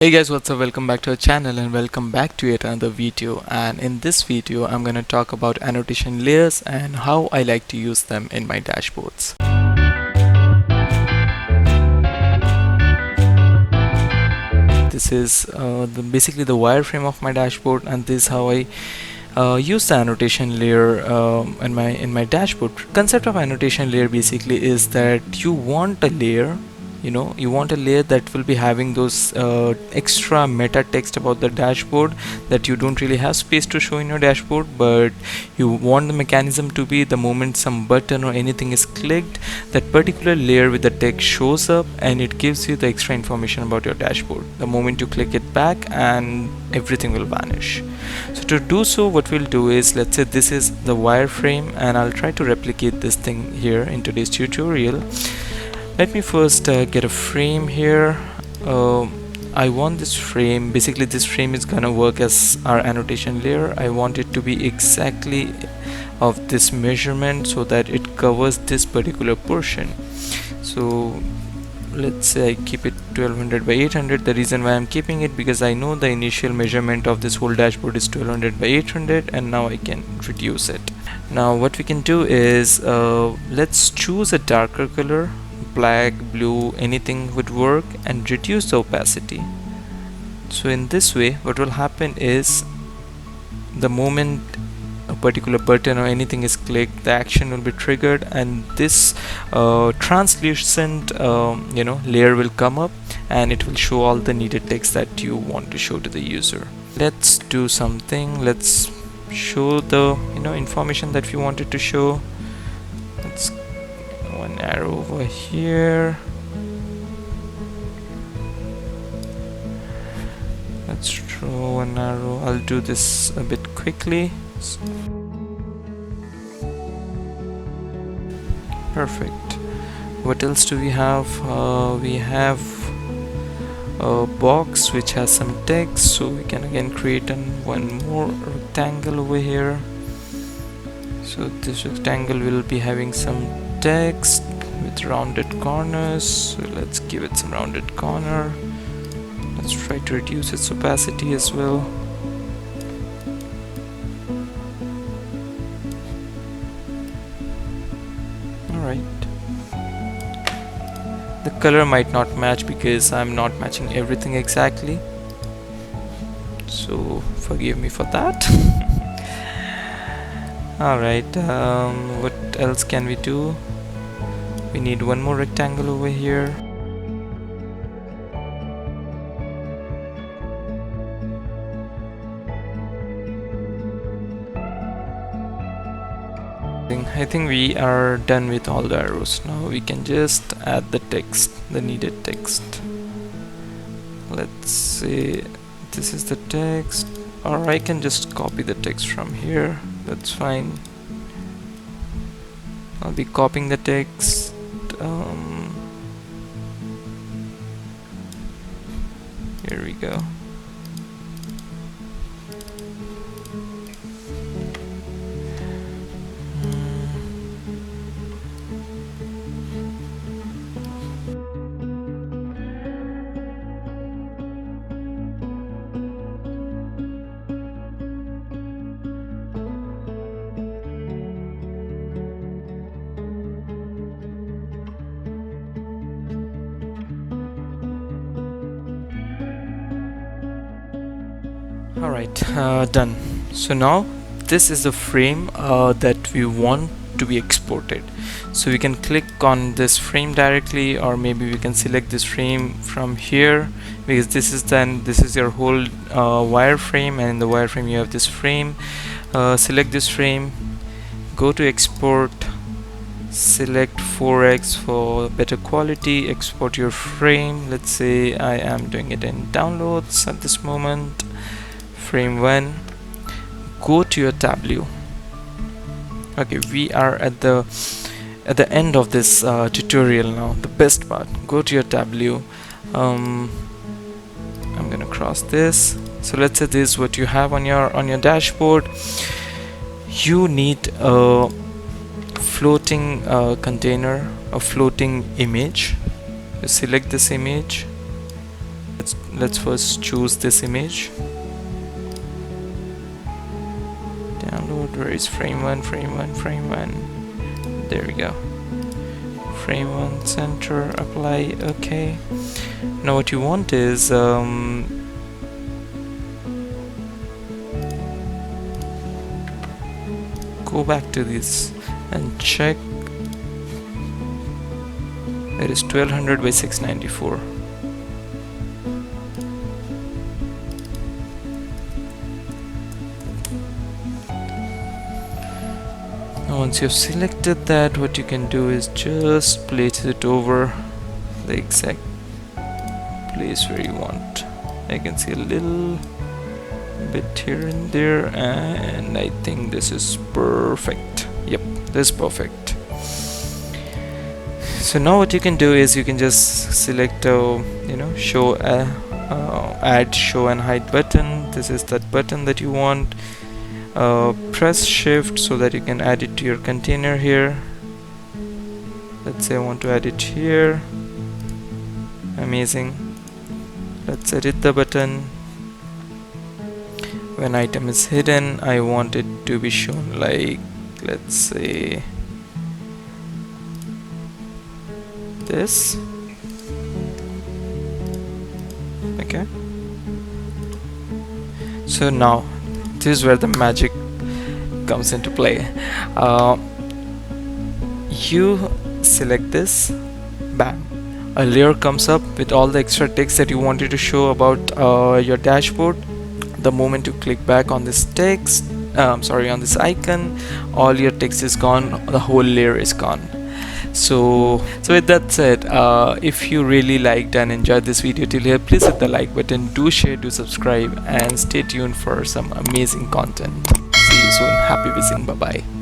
Hey guys, what's up? Welcome back to our channel and welcome back to yet another video. And in this video I'm going to talk about annotation layers and how I like to use them in my dashboards. This is basically the wireframe of my dashboard, and this is how I use the annotation layer in my dashboard. Concept of annotation layer basically is that you want a layer, you want a layer that will be having those extra meta text about the dashboard that you don't really have space to show in your dashboard, but you want the mechanism to be the moment some button or anything is clicked, that particular layer with the text shows up and it gives you the extra information about your dashboard the moment you click it back, and everything will vanish. So to do so, what we'll do is, let's say this is the wireframe, and I'll try to replicate this thing here in today's tutorial. Let me first get a frame here. I want this frame, basically this frame is gonna work as our annotation layer. I want it to be exactly of this measurement so that it covers this particular portion. So let's say I keep it 1200 by 800. The reason why I'm keeping it, because I know the initial measurement of this whole dashboard is 1200 by 800, and now I can reduce it. Now what we can do is let's choose a darker color. Black, blue, anything would work, and reduce the opacity. So in this way, what will happen is the moment a particular button or anything is clicked, the action will be triggered, and this translucent layer will come up, and it will show all the needed text that you want to show to the user. Let's do something. Let's show the information that we wanted to show. Let's one arrow over here. Let's draw one arrow. I'll do this a bit quickly. Perfect. What else do we have? We have a box which has some text, so we can again create one more rectangle over here. So this rectangle will be having some text with rounded corners, so let's give it some rounded corner. Let's try to reduce its opacity as well. Alright, the color might not match because I'm not matching everything exactly, so forgive me for that. Alright, what else can we do? We need one more rectangle over here. I think we are done with all the arrows. Now we can just add the text, the needed text. Let's say this is the text, or I can just copy the text from here. That's fine. I'll be copying the text. Here we go. Alright, done. So now this is the frame that we want to be exported. So we can click on this frame directly, or maybe we can select this frame from here, because this is your whole wireframe, and in the wireframe you have this frame. Select this frame, go to export, select 4x for better quality, export your frame. Let's say I am doing it in downloads at this moment. Frame 1, go to your Tableau. Okay, we are at the end of this tutorial now. The best part, go to your Tableau. I'm gonna cross this. So let's say this is what you have on your dashboard. You need a floating container, a floating image. You select this image. let's first choose this image. Download, where is frame 1, frame 1, frame 1. There we go. Frame 1, center, apply, okay. Now what you want is go back to this and check. It is 1200 by 694. Now once you've selected that, what you can do is just place it over the exact place where you want. I can see a little bit here and there, and I think this is perfect. Yep, this is perfect. So now what you can do is you can just select show add show and hide button. This is that button that you want. Press shift so that you can add it to your container here. Let's say I want to add it here. Amazing. Let's edit the button. When item is hidden, I want it to be shown like, let's say this. Okay, so now this is where the magic comes into play. You select this, bam, a layer comes up with all the extra text that you wanted to show about your dashboard. The moment you click back on this text, on this icon, all your text is gone, the whole layer is gone. So with that said, if you really liked and enjoyed this video till here, please hit the like button, do share, do subscribe, and stay tuned for some amazing content. See you soon. Happy visiting. Bye bye.